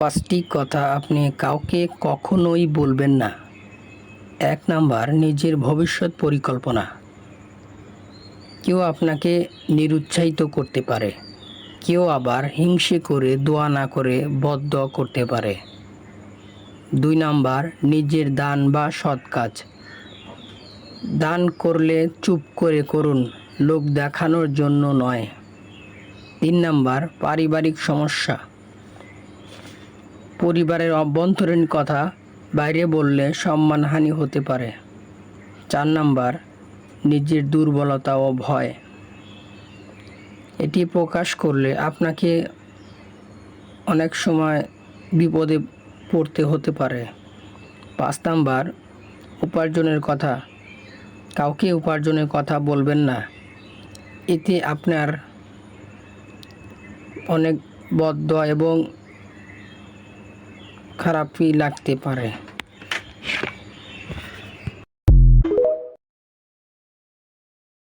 পাঁচটি কথা আপনি কাউকে কখনোই বলবেন না। ১ নাম্বার, নিজের ভবিষ্যৎ পরিকল্পনা। কেউ আপনাকে নিরুৎসাহিত করতে পারে, কেউ আবার হিংসে করে দোয়া না করে বদদোয়া করতে পারে। ২ নাম্বার, নিজের দান বা সৎ কাজ। দান করলে চুপ করে করুন, লোক দেখানোর জন্য নয়। ৩ নাম্বার, পারিবারিক সমস্যা। পরিবারের অভ্যন্তরীণ কথা বাইরে বললে সম্মানহানি হতে পারে। ৪ নাম্বার, নিজের দুর্বলতা ও ভয়। এটি প্রকাশ করলে আপনাকে অনেক সময় বিপদে পড়তে হতে পারে। ৫ নাম্বার, উপার্জনের কথা। কাউকে উপার্জনের কথা বলবেন না। এতে আপনার অনেক বদদোয়া এবং খারাপই লাগতে পারে।